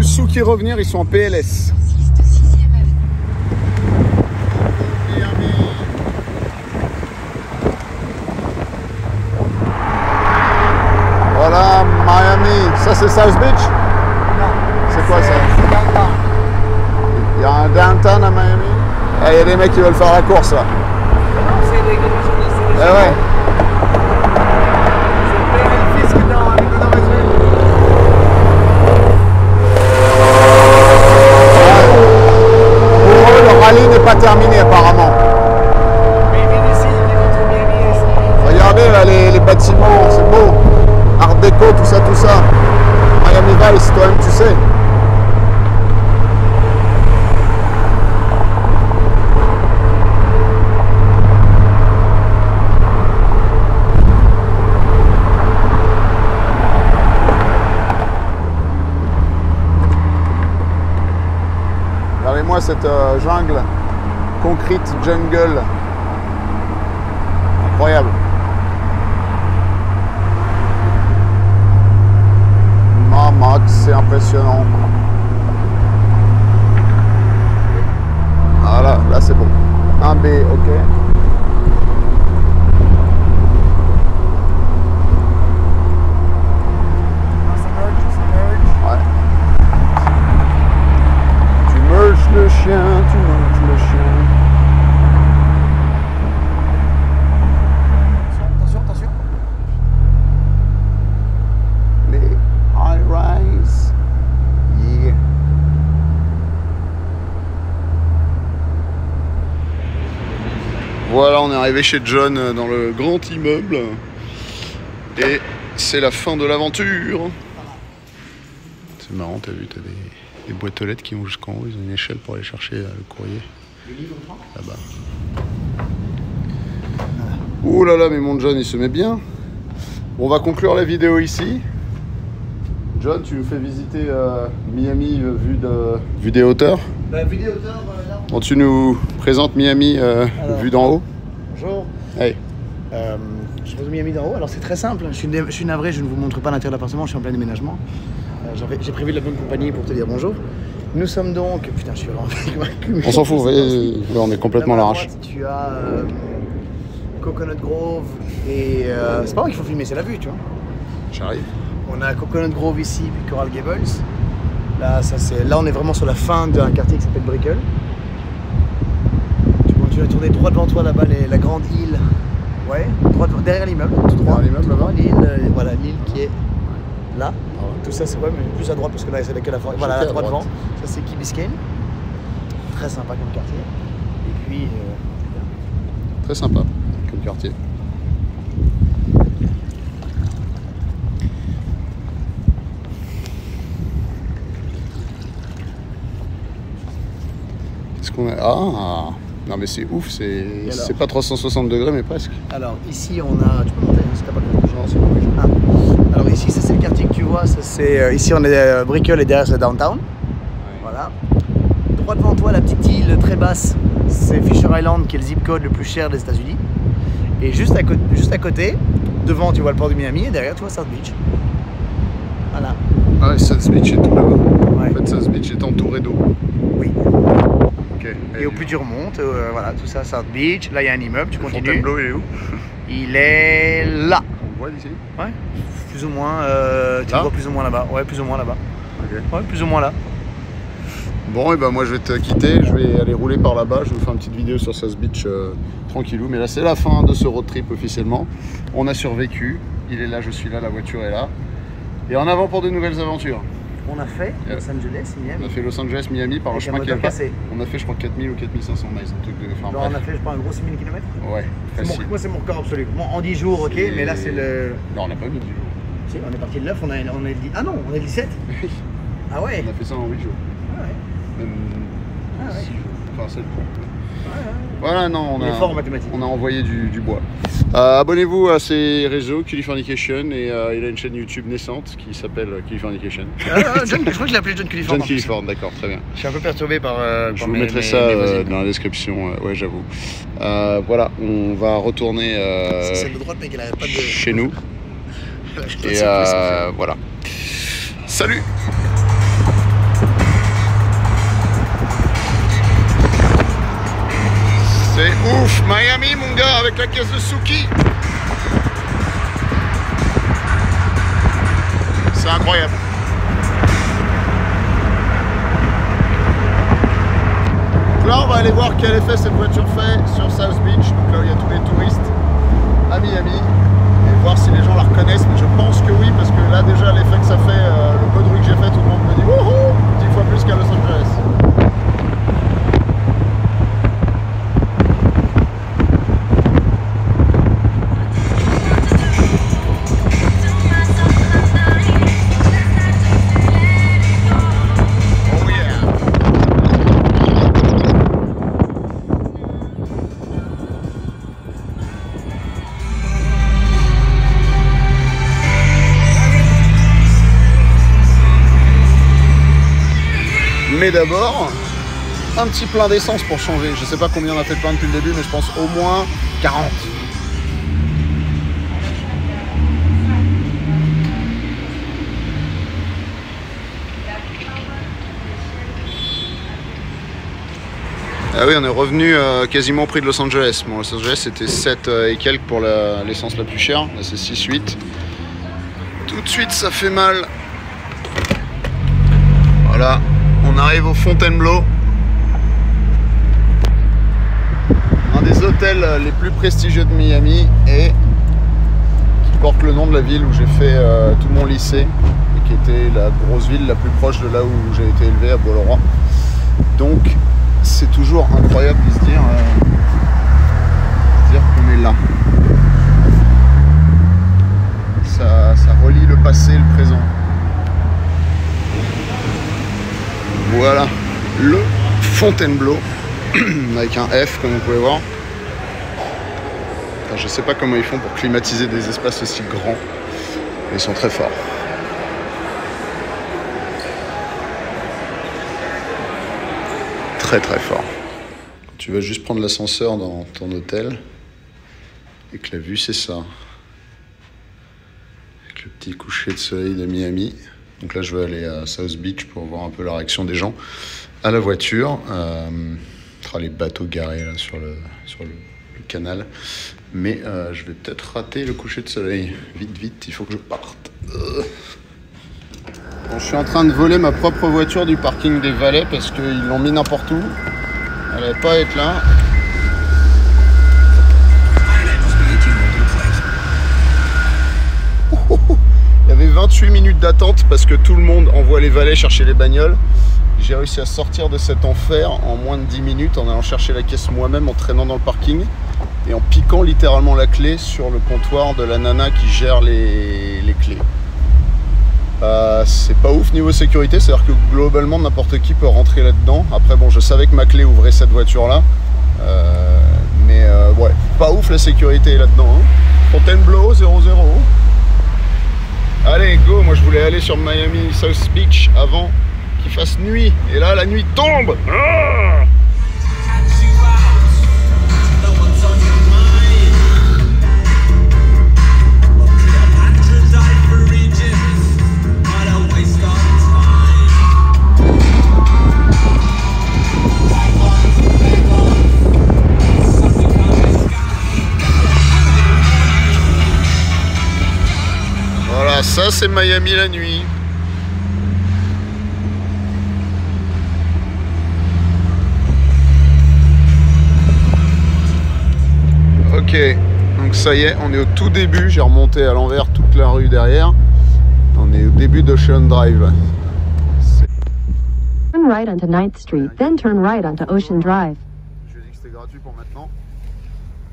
sous qui revenir, ils sont en PLS. Voilà, Miami. Ça, c'est South Beach? Non. C'est quoi ça? C'est downtown. Il y a un downtown à Miami? Ah, il y a des mecs qui veulent faire la course là. C'est des Eh ouais. Je paye le fisc dans Venezuela. Pour eux, le rallye n'est pas terminé apparemment. Mais ils viennent ici, ils viennent entre Miami et Regardez là les bâtiments, c'est beau. Art déco, tout ça, tout ça. Miami Vice, toi-même tu sais. Regardez-moi cette jungle, concrete jungle. Incroyable. Maman, c'est impressionnant. Voilà, là c'est bon. 1B, ok. Ouais. Tu merges le chien, tu merges le chien. Attention, attention. Les high rise. Yeah. Voilà, on est arrivé chez John dans le grand immeuble. Et c'est la fin de l'aventure. C'est marrant, t'as vu, t'as des boîtes aux lettres qui vont jusqu'en haut. Ils ont une échelle pour aller chercher le courrier. Le livre Là-bas. Ouh là là, mais mon John, il se met bien. Bon, on va conclure la vidéo ici. John, tu nous fais visiter Miami vue des hauteurs. Bah, vidéo hauteur, là. Bon, tu nous présentes Miami vue d'en haut. Bonjour. Hey. Je pose Miami d'en haut. Alors c'est très simple. Je suis navré, je ne vous montre pas l'intérieur de l'appartement, je suis en plein déménagement. J'ai prévu de la bonne compagnie pour te dire bonjour. Nous sommes donc. Putain, je suis vraiment. On s'en fout, ouais, on est complètement à l'arrache. Tu as Coconut Grove et. C'est pas moi qu'il faut filmer, c'est la vue, tu vois. J'arrive. On a Coconut Grove ici, puis Coral Gables. Là, là, on est vraiment sur la fin d'un quartier qui s'appelle Brickell. Tu continues à tourner droit devant toi là-bas, la grande île. Ouais, derrière l'immeuble, tout droit. Derrière l'immeuble là-bas. L'île, voilà, l'île qui est là. Tout ça, c'est ouais, mais plus à droite parce que là, c'est laquelle la forêt. Voilà, à droite devant. Ça, c'est Key Biscayne. Très sympa comme quartier. Et puis. Très sympa comme quartier. Qu'est-ce qu'on a? Ah! Non mais c'est ouf, c'est pas 360 degrés mais presque. Alors ici on a, tu peux monter si t'as pas le temps. Non, c'est pas obligé. Ah. Alors ici ça c'est le quartier que tu vois, ça c'est ici on est Brickell et derrière c'est downtown. Ouais. Voilà. Droit devant toi la petite île très basse, c'est Fisher Island qui est le zip code le plus cher des États-Unis. Et juste à côté, devant tu vois le port de Miami et derrière tu vois South Beach. Voilà. Ah ouais, South Beach est tout là-bas. Ouais. En fait South Beach est entouré d'eau. Oui. Okay. Et au plus tu remontes, voilà, tout ça, South Beach, là il y a un immeuble, tu continues. Fontainebleau, il est où? Il est là. On le voit d'ici? Ouais, plus ou moins, tu le vois plus ou moins là-bas. Ouais, plus ou moins là-bas. Okay. Ouais, plus ou moins là. Bon, et ben moi je vais te quitter, je vais aller rouler par là-bas, je vais vous faire une petite vidéo sur South Beach tranquillou. Mais là c'est la fin de ce road trip officiellement. On a survécu, il est là, je suis là, la voiture est là. Et en avant pour de nouvelles aventures. On a fait Los Angeles, Miami. On a fait Los Angeles, Miami par le chemin qui est pas. On a fait je crois 4000 ou 4500 miles, un truc de. Enfin, non, on a fait je crois un gros 6000 km. Ouais, facile. Moi c'est mon record absolu. Bon, en 10 jours, ok, mais là c'est le. Non, on n'a pas mis 10 jours. Si, on est parti de 9, on a dit. Ah non, on a dit 17. Ah ouais. On a fait ça en 8 jours. Ah ouais. Même 6 jours. Enfin 7 jours. Ouais. Voilà, non, on est fort en mathématiques. On a envoyé du bois. Abonnez-vous à ses réseaux, Californication, et il a une chaîne YouTube naissante qui s'appelle Californication. John, je crois que je l'ai appelé John Californ. John Californ, d'accord, très bien. Je suis un peu perturbé par. Je vous mettrai ça dans la description, ouais, j'avoue. Voilà, on va retourner c'est le droit, mec, il arrête pas de... chez nous. Et voilà. Salut! C'est ouf, Miami mon gars, avec la caisse de Suki. C'est incroyable. Donc là on va aller voir quel effet cette voiture fait sur South Beach, donc là où il y a tous les touristes à Miami, et voir si les gens la reconnaissent, mais je pense que oui, parce que là déjà l'effet que ça fait, le peu de bruit que j'ai fait, tout le monde me dit wouhou, 10 fois plus qu'à Los Angeles. Mais d'abord, un petit plein d'essence pour changer. Je sais pas combien on a fait de plein depuis le début, mais je pense au moins 40. Ah oui, on est revenu quasiment au prix de Los Angeles. Bon, Los Angeles c'était 7 et quelques pour l'essence la plus chère. Là c'est 6,8. Tout de suite ça fait mal. Voilà. On arrive au Fontainebleau, un des hôtels les plus prestigieux de Miami et qui porte le nom de la ville où j'ai fait tout mon lycée et qui était la grosse ville la plus proche de là où j'ai été élevé, à Bois-le-Roi. Donc c'est toujours incroyable de se dire qu'on est là. Ça relie le passé et le présent. Voilà le Fontainebleau avec un F comme vous pouvez voir. Enfin, je sais pas comment ils font pour climatiser des espaces aussi grands, mais ils sont très forts. Très très fort. Tu vas juste prendre l'ascenseur dans ton hôtel et que la vue c'est ça. Avec le petit coucher de soleil de Miami. Donc là, je vais aller à South Beach pour voir un peu la réaction des gens à la voiture. Les bateaux garés là, sur le canal. Mais je vais peut-être rater le coucher de soleil. Vite, vite, il faut que je parte. Bon, je suis en train de voler ma propre voiture du parking des Valets parce qu'ils l'ont mis n'importe où. Elle n'allait pas être là. Il y avait 28 minutes d'attente parce que tout le monde envoie les valets chercher les bagnoles. J'ai réussi à sortir de cet enfer en moins de 10 minutes en allant chercher la caisse moi-même, en traînant dans le parking et en piquant littéralement la clé sur le comptoir de la nana qui gère les clés. C'est pas ouf niveau sécurité, c'est-à-dire que globalement n'importe qui peut rentrer là-dedans. Après bon, je savais que ma clé ouvrait cette voiture-là, mais ouais, pas ouf la sécurité là-dedans. Hein. Fontainebleau 0-0. Allez, go, moi je voulais aller sur Miami South Beach avant qu'il fasse nuit. Et là, la nuit tombe. Ah, voilà, ça c'est Miami la nuit. Ok, donc ça y est, on est au tout début. J'ai remonté à l'envers toute la rue derrière. On est au début d'Ocean Drive. Turn right onto 9th Street, then turn right onto Ocean Drive. Je lui ai dit que c'était gratuit pour maintenant.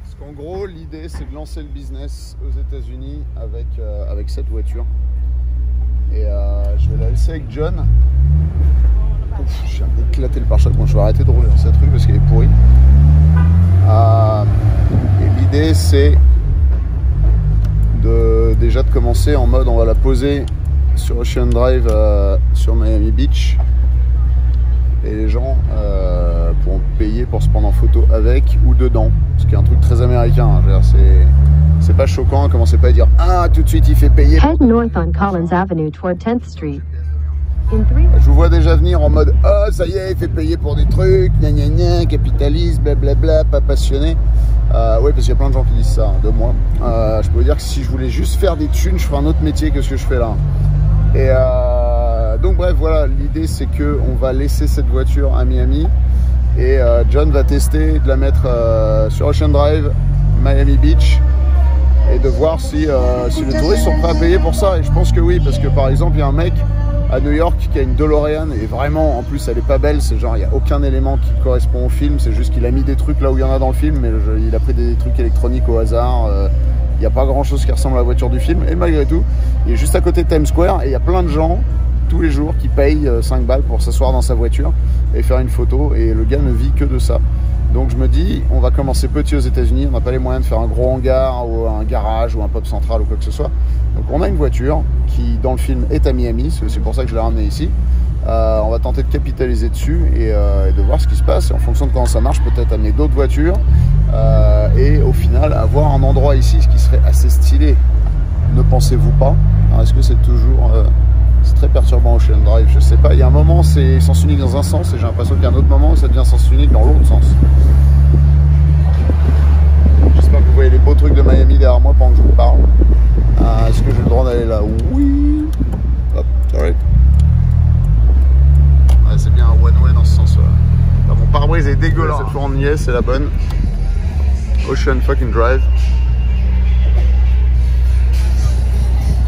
Parce qu'en gros, l'idée c'est de lancer le business aux États-Unis avec cette voiture. Et je vais la laisser avec John. Ouf, je viens d'éclater le pare-choc. Bon, je vais arrêter de rouler dans cette rue parce qu'elle est pourrie. Et l'idée c'est déjà de commencer en mode on va la poser sur Ocean Drive sur Miami Beach et les gens pourront payer pour se prendre en photo avec ou dedans, ce qui est un truc très américain. C'est pas choquant, commencez pas à dire ah tout de suite il fait payer. Head north on Collins Avenue toward 10th Street. In 3 Je vous vois déjà venir en mode « Oh, ça y est, il fait payer pour des trucs, gna gna gna, capitaliste, blablabla, pas passionné. » Oui, parce qu'il y a plein de gens qui disent ça, de moi. Je peux vous dire que si je voulais juste faire des thunes, je ferais un autre métier que ce que je fais là. Et donc bref, voilà, l'idée c'est qu'on va laisser cette voiture à Miami. Et John va tester de la mettre sur Ocean Drive, Miami Beach. Et de voir si les touristes sont prêts à payer pour ça. Et je pense que oui, parce que par exemple, il y a un mec à New York qui a une DeLorean et vraiment, en plus, elle est pas belle. C'est genre, il n'y a aucun élément qui correspond au film. C'est juste qu'il a mis des trucs là où il y en a dans le film, mais il a pris des trucs électroniques au hasard. Il n'y a pas grand chose qui ressemble à la voiture du film. Et malgré tout, il est juste à côté de Times Square et il y a plein de gens tous les jours qui payent 5 balles pour s'asseoir dans sa voiture et faire une photo. Et le gars ne vit que de ça. Donc je me dis, on va commencer petit aux États-Unis, on n'a pas les moyens de faire un gros hangar ou un garage ou un pub central ou quoi que ce soit. Donc on a une voiture qui, dans le film, est à Miami, c'est pour ça que je l'ai ramenée ici. On va tenter de capitaliser dessus et de voir ce qui se passe. Et en fonction de comment ça marche, peut-être amener d'autres voitures et au final avoir un endroit ici, ce qui serait assez stylé. Ne pensez-vous pas? Est-ce que c'est toujours... c'est très perturbant Ocean Drive, je sais pas. Il y a un moment, c'est sens unique dans un sens et j'ai l'impression qu'il y a un autre moment où ça devient sens unique dans l'autre sens. J'espère que vous voyez les beaux trucs de Miami derrière moi pendant que je vous parle. Est-ce que j'ai le droit d'aller là? Oui. Hop, sorry. Ouais, c'est bien un one-way dans ce sens-là. Enfin, mon pare-brise est dégueulasse. Cette fois on y est, c'est la bonne. Ocean fucking Drive.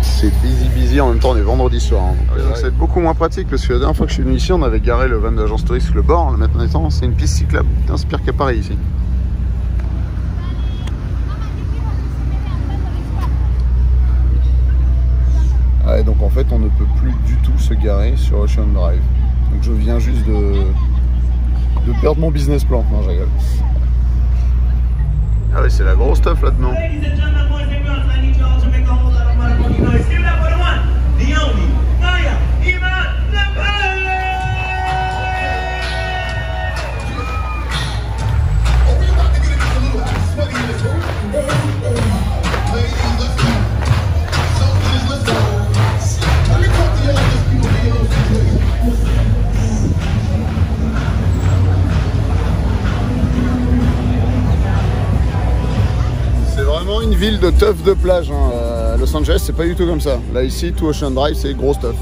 C'est busy, en même temps on est vendredi soir. Hein. Donc ça va être beaucoup moins pratique parce que la dernière fois que je suis venu ici, on avait garé le van d'agence touristique, le bord. Maintenant c'est une piste cyclable. Putain, c'est pire qu'à Paris ici. Ah, et donc en fait on ne peut plus du tout se garer sur Ocean Drive. Donc je viens juste de perdre mon business plan. Non, je rigole. Ah oui, c'est la grosse stuff là-dedans. Une ville de teuf de plage. Hein. Los Angeles, c'est pas du tout comme ça. Là, ici, tout Ocean Drive, c'est gros stuff.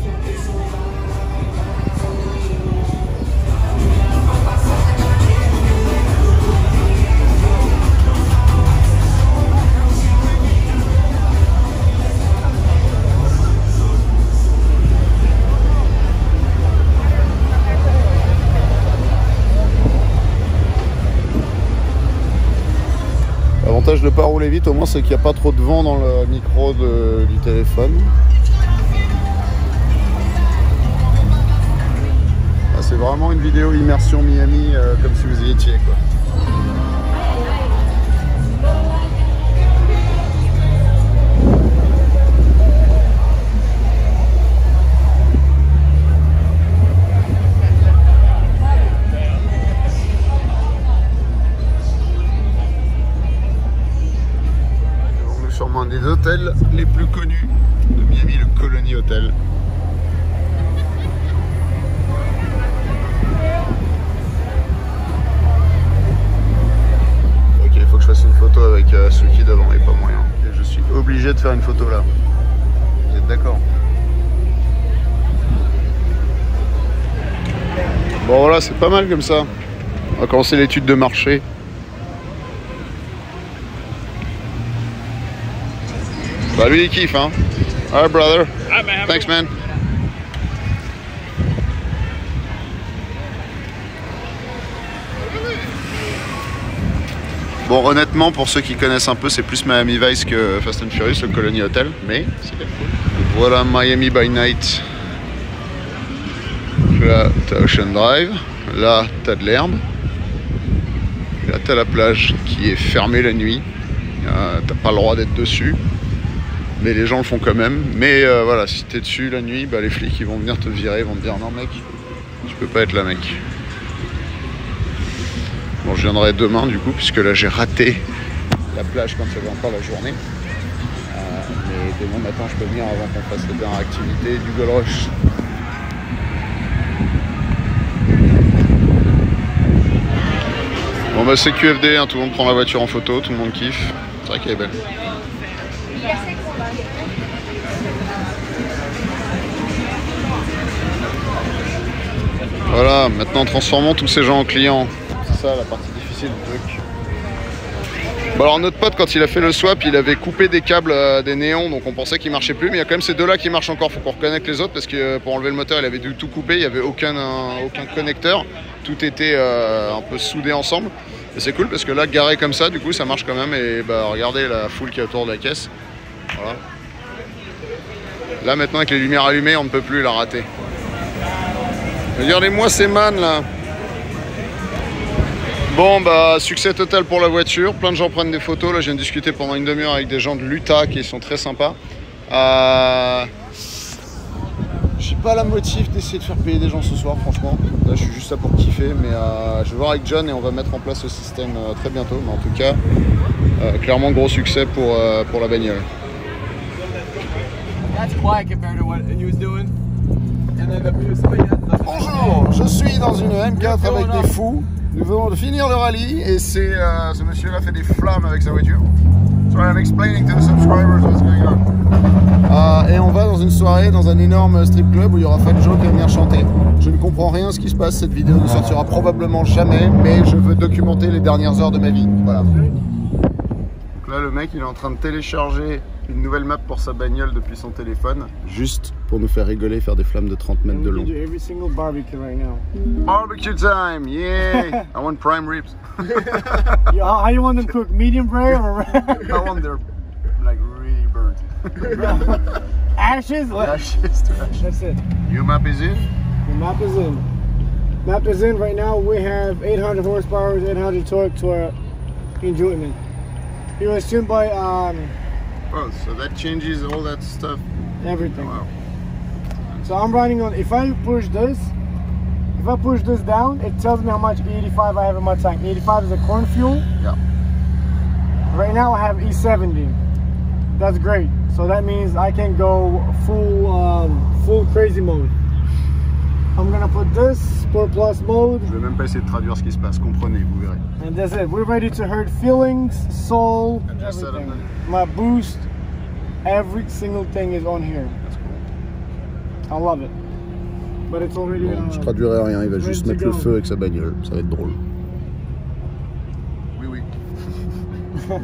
L'avantage de ne pas rouler vite, au moins, c'est qu'il n'y a pas trop de vent dans le micro du téléphone. Ah, c'est vraiment une vidéo immersion Miami, comme si vous y étiez, quoi. Un des hôtels les plus connus de Miami, le Colony Hotel. Ok, il faut que je fasse une photo avec celui qui est devant et pas moyen. Et je suis obligé de faire une photo là. Vous êtes d'accord? Bon voilà, c'est pas mal comme ça. On va commencer l'étude de marché. Bah lui il kiffe hein. Alright brother. Right, man. Thanks man. Bon honnêtement pour ceux qui connaissent un peu c'est plus Miami Vice que Fast and Furious, le Colony Hotel, mais c'est bien cool. Voilà Miami by Night. Là t'as Ocean Drive, là t'as de l'herbe. Là t'as la plage qui est fermée la nuit. T'as pas le droit d'être dessus. Mais les gens le font quand même. Mais voilà, si t'es dessus la nuit, bah, les flics ils vont venir te virer, ils vont te dire non mec, tu peux pas être là mec. Bon, je viendrai demain du coup, puisque là j'ai raté la plage quand il y avait encore la journée. Mais demain matin je peux venir avant qu'on fasse la dernière activité du Gold Rush. Bon bah c'est QFD, hein, tout le monde prend la voiture en photo, tout le monde kiffe. C'est vrai qu'elle est belle. Voilà, maintenant transformons tous ces gens en clients. C'est ça la partie difficile du truc. Bon alors notre pote, quand il a fait le swap, il avait coupé des câbles des néons, donc on pensait qu'ils marchaient plus, mais il y a quand même ces deux-là qui marchent encore. Faut qu'on reconnecte les autres parce que pour enlever le moteur, il avait dû tout couper, il n'y avait aucun connecteur, tout était un peu soudé ensemble. Et c'est cool parce que là, garé comme ça, du coup, ça marche quand même. Et bah regardez la foule qui est autour de la caisse. Voilà. Là maintenant, avec les lumières allumées, on ne peut plus la rater. Regardez-moi ces man là. Bon bah succès total pour la voiture, plein de gens prennent des photos, là je viens de discuter pendant une demi-heure avec des gens de l'Utah qui sont très sympas. J'ai pas la motive d'essayer de faire payer des gens ce soir franchement, là je suis juste là pour kiffer, mais je vais voir avec John et on va mettre en place ce système très bientôt, mais en tout cas clairement gros succès pour la bagnole. Bonjour, je suis dans une M4 avec des fous. Nous venons de finir le rallye et ce monsieur-là fait des flammes avec sa voiture. So I'm explaining to the subscribers what's going on. Et on va dans une soirée dans un énorme strip club où il y aura Fat Joe qui va venir chanter. Je ne comprends rien à ce qui se passe, cette vidéo ne sortira probablement jamais, mais je veux documenter les dernières heures de ma vie. Voilà. Donc là le mec il est en train de télécharger une nouvelle map pour sa bagnole depuis son téléphone, juste pour nous faire rigoler, faire des flammes de 30 mètres de long. Barbecue time, yeah! I want prime ribs. How you want them cooked? Medium rare or I want them like really burnt. ashes? Ashes to ashes. That's it. Your map is in? The map is in. Map is in right now. We have 800 horsepower, 800 torque to our enjoyment. It was tuned by Oh, so that changes all that stuff. everything. Wow. So I'm running on. If I push this down, it tells me how much E85 I have in my tank. E85 is a corn fuel. Yeah. Right now I have E70. That's great. So that means I can go full crazy mode. I'm gonna put this Sport Plus mode. Je vais même pas essayer de traduire ce qui se passe. Comprenez, vous verrez. And that's it. We're ready to hurt feelings, soul, And just set up everything. My boost, every single thing is on here. That's cool. I love it. But it's already. Bon, je traduirai rien. Il va ready juste to mettre le go. feu avec sa bagnole. Ça va être drôle. Oui, oui. Je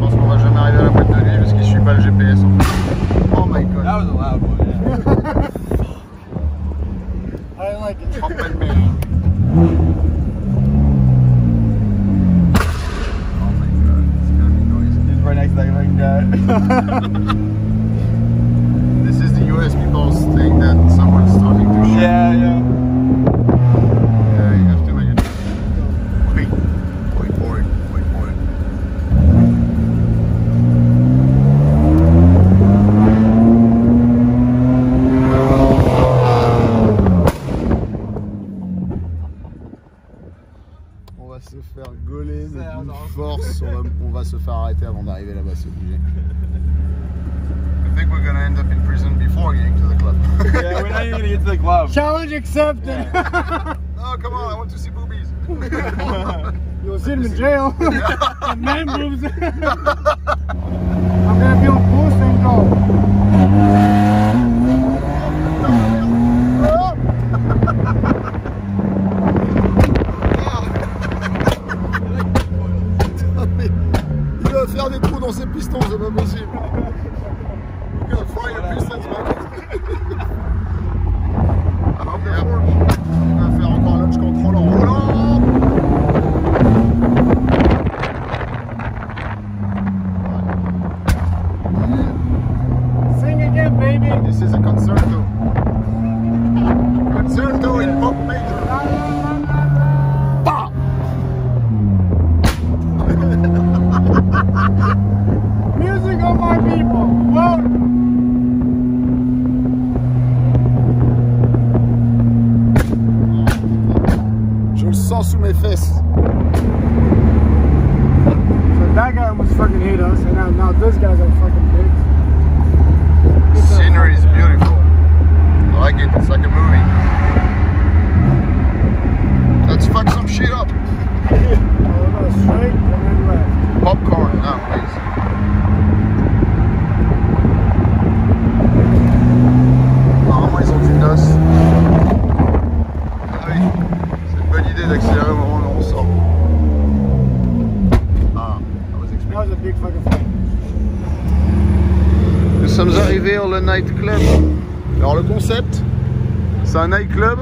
pense qu'on va jamais arriver à la boîte de nuit parce qu'il suit pas le GPS. En fait. Oh my god. That was a loud one. I like it. Trumpet man. Oh my god, it's gonna be noisy. He's right next to that fucking guy. This is the US people think that someone's starting to shoot. Yeah, yeah. Yeah, you have to make it. Wait, wait for it, wait for it. On va se faire gauler d'une force, on va se faire arrêter avant d'arriver là-bas, c'est obligé. I think we're gonna end up in prison before getting to the club. Yeah, we're not even gonna get to the club. Challenge accepted. Oh, come on, I want to see boobies. You'll see him in jail. And man moves. I'm gonna be on boost and go. Il va faire des trous dans ses pistons, c'est pas possible. We're gonna fry your pistons, man. Alors, il va faire encore launch control en roulant. Sing again, baby. This is a concerto. Concerto in pop major. Bah! Music of my people. Vote. Je le sens sous mes fesses. So that guy almost fucking hit us, and now this guy's like fucking big. Scenery is beautiful. I like it. It's like a movie. Let's fuck some shit up. Alright. Reveal le nightclub. Alors le concept, c'est un nightclub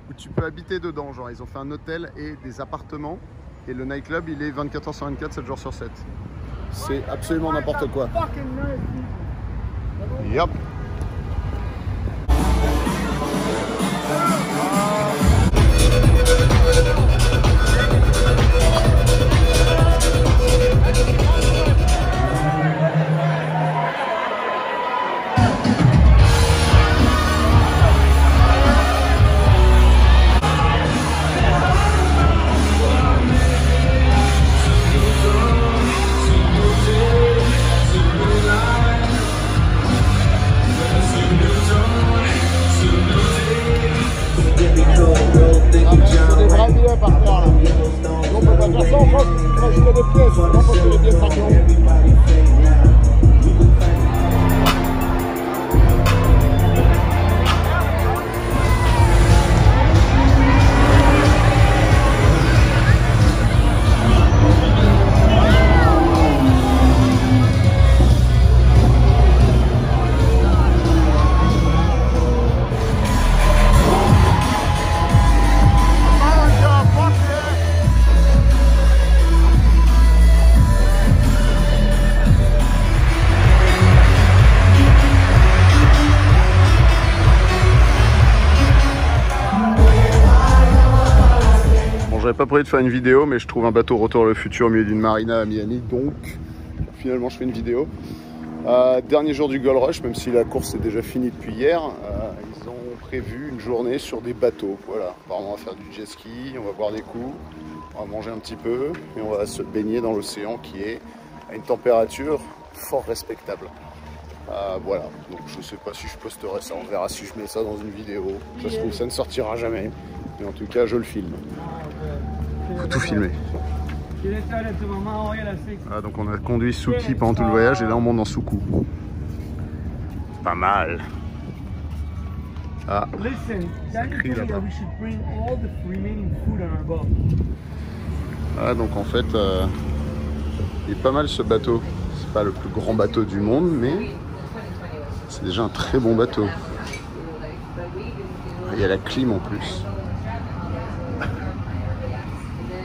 où tu peux habiter dedans. Genre ils ont fait un hôtel et des appartements. Et le nightclub, il est 24h sur 24, 7 jours sur 7. C'est absolument n'importe quoi. Yep. Par terre là. On peut pas faire ça en France, il faut ajouter des pièces, non parce que les billets de traction. J'avais pas prévu de faire une vidéo, mais je trouve un bateau Retour vers le futur au milieu d'une marina à Miami, donc finalement je fais une vidéo. Dernier jour du Gold Rush, même si la course est déjà finie depuis hier, ils ont prévu une journée sur des bateaux. Voilà, apparemment on va faire du jet ski, on va boire des coups, on va manger un petit peu, et on va se baigner dans l'océan qui est à une température fort respectable. Voilà, donc je sais pas si je posterai ça, on verra si je mets ça dans une vidéo. Ça se trouve ça ne sortira jamais, mais en tout cas je le filme. Faut tout filmer. Ah, donc on a conduit Suki pendant tout le voyage et là on monte dans Suku. Pas mal. Ah, ah donc en fait il est pas mal ce bateau. C'est pas le plus grand bateau du monde, mais c'est déjà un très bon bateau. Il y a la clim en plus.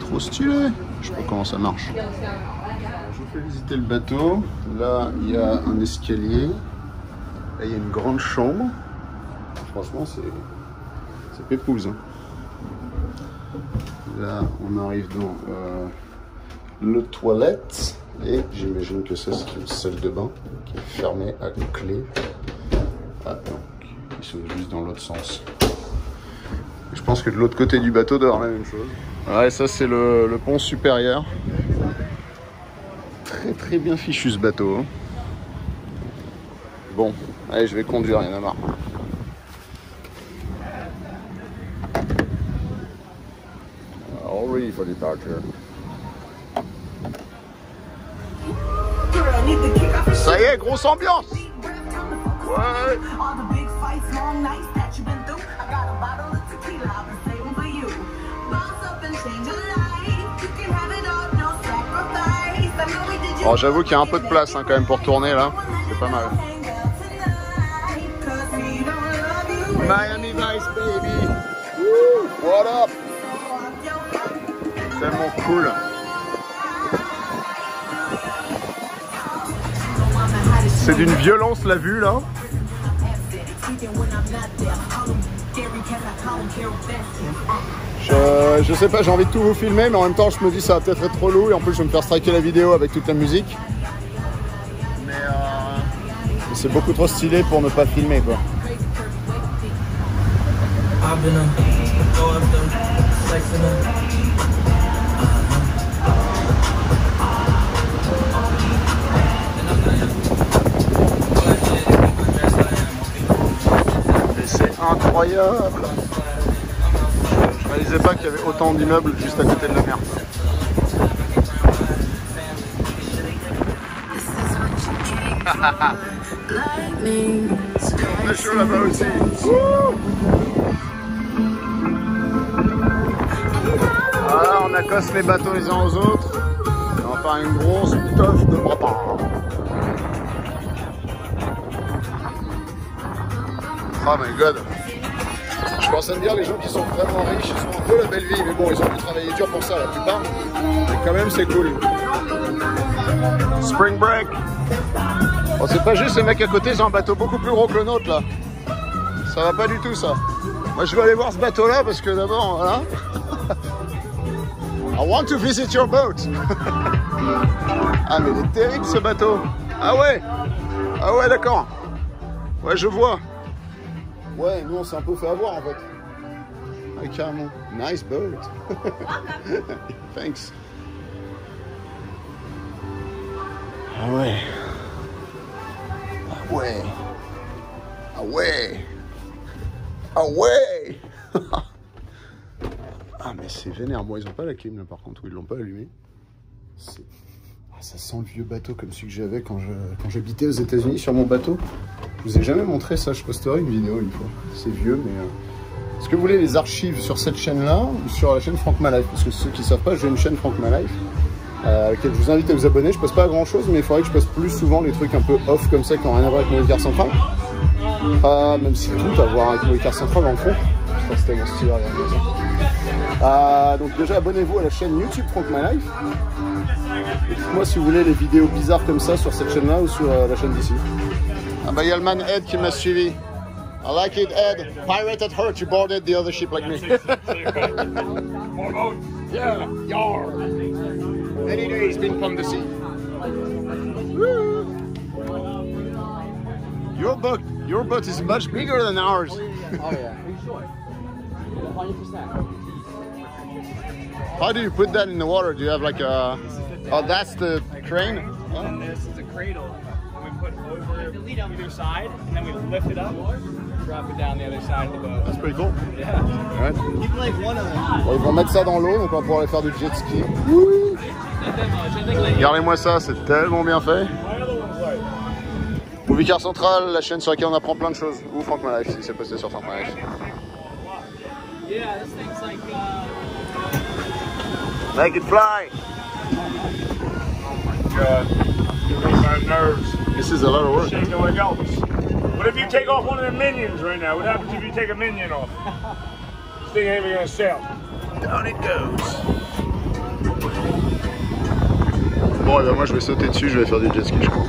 Trop stylé. Je sais pas comment ça marche. Alors, je vous fais visiter le bateau. Là, il y a un escalier. Là, il y a une grande chambre. Franchement, c'est pépouze. Hein. Là, on arrive dans le toilette. Et j'imagine que ça, c'est une salle de bain qui est fermée à clé. Ah, donc, ils sont juste dans l'autre sens. Et je pense que de l'autre côté du bateau, doit y avoir la même chose. Ouais, ça c'est le pont supérieur. Très très bien fichu ce bateau. Hein. Bon, allez, je vais conduire, il y en a marre. All ready for departure. Ça y est, grosse ambiance. Ouais. Bon, j'avoue qu'il y a un peu de place hein, quand même pour tourner là, c'est pas mal. Miami Vice baby. Woo, what up? Tellement cool. C'est d'une violence la vue là. Je sais pas, j'ai envie de tout vous filmer, mais en même temps je me dis ça va peut-être être trop lourd et en plus je vais me faire striker la vidéo avec toute la musique. Mais c'est beaucoup trop stylé pour ne pas filmer quoi. Et c'est incroyable. Je réalisais pas qu'il y avait autant d'immeubles juste à côté de la mer. On est chaud là-bas aussi. Voilà, on accoste les bateaux les uns aux autres. Et on va faire une grosse toffe de bras. Oh my god. Je pense à me dire, les gens qui sont vraiment riches, ils sont un peu la belle vie, mais bon, ils ont dû travailler dur pour ça, la plupart. Mais quand même, c'est cool. Spring break. Oh, c'est pas juste, les mecs à côté, ils ont un bateau beaucoup plus gros que le nôtre, là. Ça va pas du tout, ça. Moi, je vais aller voir ce bateau-là, parce que d'abord, voilà. I want to visit your boat. Ah, mais il est terrible, ce bateau. Ah ouais. Ah ouais, d'accord. Ouais, je vois. Ouais, nous on s'est un peu fait avoir en fait. Ah, carrément. Nice boat. Thanks. Ah ouais. Ah ouais. Ah ouais. Ah ouais. Ah mais c'est vénère. Bon, ils ont pas la clim là par contre, ou ils l'ont pas allumé. Ça sent le vieux bateau comme celui que j'avais quand j'habitais aux États-Unis sur mon bateau. Je vous ai jamais montré ça, je posterai une vidéo une fois. C'est vieux, mais... Est-ce que vous voulez les archives sur cette chaîne-là ou sur la chaîne Franck Malife? Parce que ceux qui ne savent pas, j'ai une chaîne Franck Malife à laquelle je vous invite à vous abonner. Je poste pas grand-chose, mais il faudrait que je poste plus souvent les trucs un peu off comme ça qui n'ont rien à voir avec mon écart central. Même si tout à voir avec mon écart central dans le fond. Je pense que c'était mon style. Donc déjà, abonnez-vous à la chaîne YouTube Franck Malife. Et dites-moi si vous voulez les vidéos bizarres comme ça sur cette chaîne-là ou sur la chaîne d'ici. Ah bah il y a le man Ed qui m'a suivi. I like it, Ed. Pirate at heart, you boarded the other ship like me. Yeah, yar. Many days been from the sea. Woo. Your boat is much bigger than ours. Oh yeah, pretty sure. 100%. How do you put that in the water? Do you have like a... Oh, that's the crane? Oh. And this is a cradle. We put over either side, and then we lift it up, drop it down the other side of the boat. That's pretty cool. Yeah. Right. Keep like one of them. Bon, ils vont mettre ça dans l'eau, donc on va pouvoir aller faire du jet ski. Regardez-moi ça, c'est tellement bien fait. Movie Car Central, la chaîne sur laquelle on apprend plein de choses. Ou Franck Malife, si c'est posté sur Franck Malife. Yeah, this thing's like... Make it fly! God, you make my nerves. This is a lot of work. Shake like Elvis. What if you take off one of the minions right now? What happens if you take a minion off? This thing ain't even gonna sail. Down it goes. Bon, et ben moi je vais sauter dessus, je vais faire du jet ski, je crois.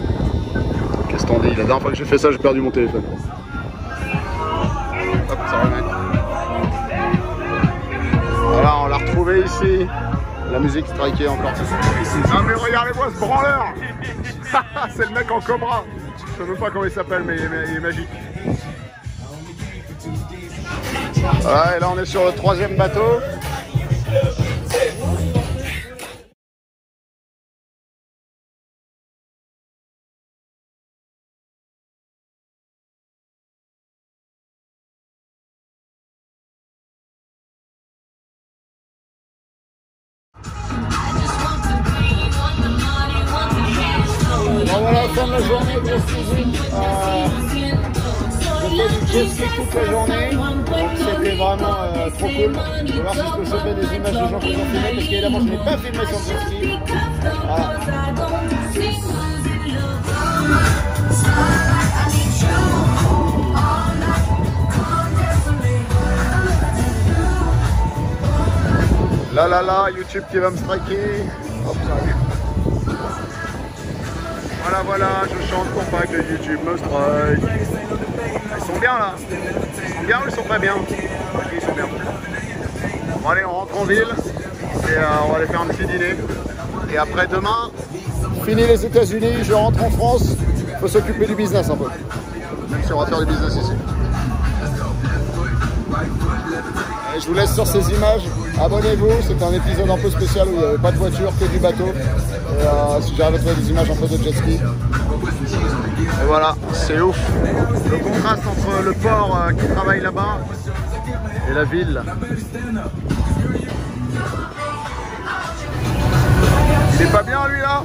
Qu'est-ce qu'on dit? La dernière fois que j'ai fait ça, j'ai perdu mon téléphone. Hop, ça remet. Voilà, on l'a retrouvé ici. La musique strikée encore. Non mais regardez-moi ce branleur. C'est le mec en cobra. Je sais même pas comment il s'appelle, mais il est magique. Voilà, et là on est sur le 3e bateau. Bon voilà, fin de la journée de physique. J'ai fait du jet ski toute la journée, donc c'était vraiment trop cool. Je vais voir si je peux choper des images de gens qui ont filmé, parce qu'évidemment je n'ai pas filmé sur le jet ski. Voilà. Là, YouTube qui va me striker. Hop, ça arrive. Voilà, je chante pour pas que YouTube me strike. Ils sont bien là. Ils sont bien ou ils sont pas bien? Ils sont bien. Bon allez, on rentre en ville et on va aller faire un petit dîner. Et après demain, fini les États-Unis, je rentre en France. Faut s'occuper du business un peu. Même si on va faire du business ici. Et je vous laisse sur ces images. Abonnez-vous, c'est un épisode un peu spécial où il n'y avait pas de voiture, que du bateau. Et si j'arrive à trouver des images un peu de jet ski. Et voilà, c'est ouf. Le contraste entre le port qui travaille là-bas et la ville. Il est pas bien lui là?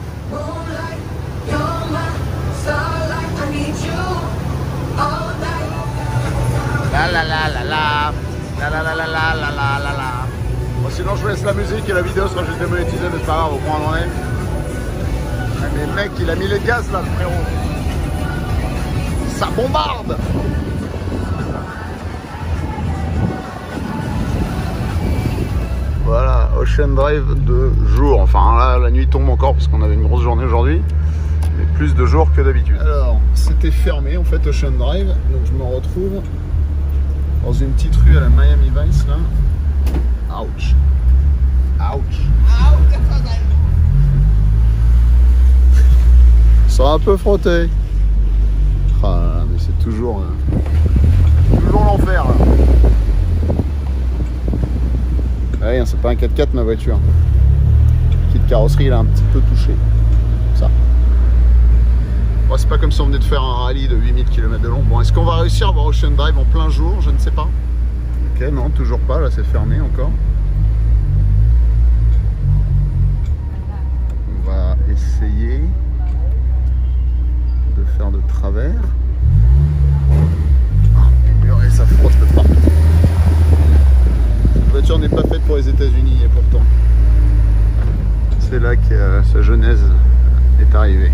La la la la la. La la la la la la la la la. Bon, sinon je vous laisse la musique et la vidéo sera juste démonétisée, mais c'est pas grave, au point on en est. Mais mec, il a mis les gaz là, le frérot. Ça bombarde. Voilà, Ocean Drive de jour. Enfin là, la nuit tombe encore parce qu'on avait une grosse journée aujourd'hui. Mais plus de jours que d'habitude. Alors, c'était fermé en fait Ocean Drive. Donc je me retrouve dans une petite rue à la Miami Vice là. Ouch. Ouch. Ça a un peu frotté. Ah là là, mais c'est toujours l'enfer là. Ouais, c'est pas un 4x4 ma voiture. Petite carrosserie, elle a un petit peu touché. Ça. Bon, c'est pas comme si on venait de faire un rallye de 8000 km de long. Bon, est-ce qu'on va réussir à voir Ocean Drive en plein jour? Je ne sais pas. Ok, non, toujours pas. Là, c'est fermé encore. On va essayer de faire de travers. Oh, ça frotte de partout. Cette voiture n'est pas faite pour les États-Unis et pourtant, c'est là que sa genèse est arrivée.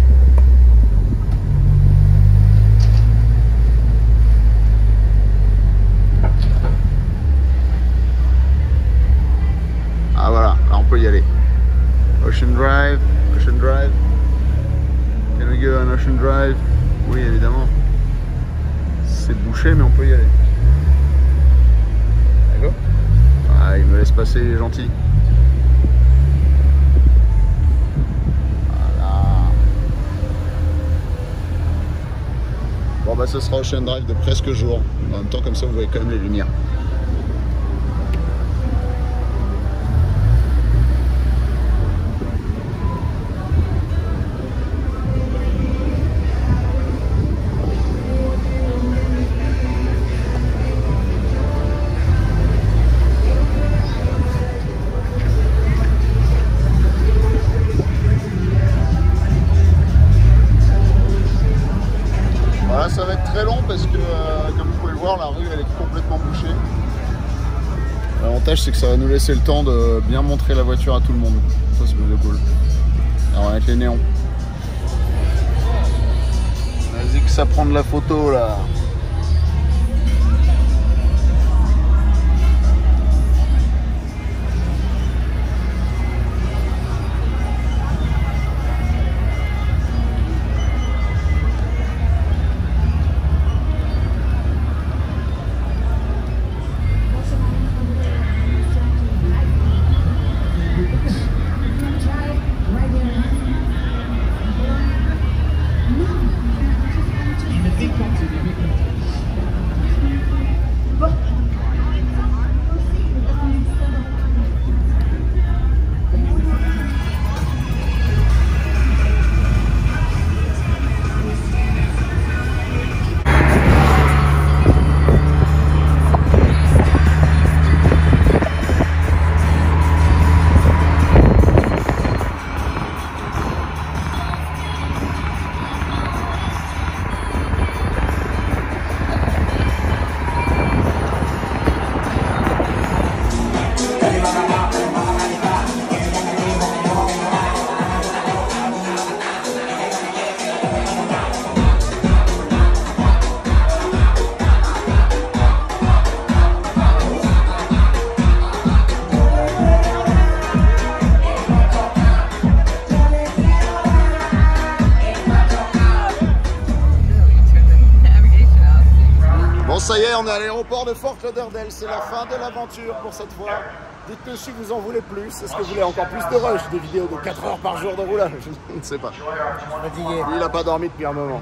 Ah voilà, là on peut y aller. Ocean Drive, Ocean Drive. Can we go on Ocean Drive? Oui, évidemment. C'est bouché, mais on peut y aller. D'accord? Ah, il me laisse passer, il est gentil. Voilà. Bon bah ce sera Ocean Drive de presque jour. En même temps, comme ça vous voyez quand même les lumières. Voilà, ça va être très long parce que, comme vous pouvez le voir, la rue elle est complètement bouchée. L'avantage c'est que ça va nous laisser le temps de bien montrer la voiture à tout le monde. Ça c'est plutôt cool. Alors avec les néons. Vas-y que ça prend de la photo là. Ça y est, on est à l'aéroport de Fort Lauderdale, c'est la fin de l'aventure pour cette fois. Dites-nous si vous en voulez plus, est-ce que vous voulez encore plus de rush, des vidéos de 4 heures par jour de roulage? Je ne sais pas. Fatigué. Il n'a pas dormi depuis un moment.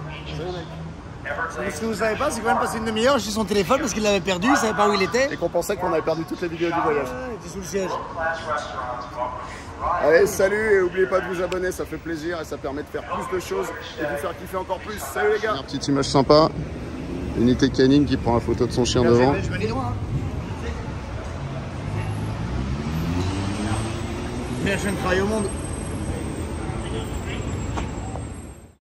Ce que vous savez pas, c'est quand même passé une demi-heure chez son téléphone parce qu'il l'avait perdu, il savait pas où il était. Et qu'on pensait qu'on avait perdu toutes les vidéos du voyage. Il était sous le siège. Allez, salut et n'oubliez pas de vous abonner, ça fait plaisir et ça permet de faire plus de choses et de vous faire kiffer encore plus. Salut les gars. Une petite image sympa. Unité canine qui prend la photo de son chien devant. Je vais aller loin. Meilleur chien de travail au monde.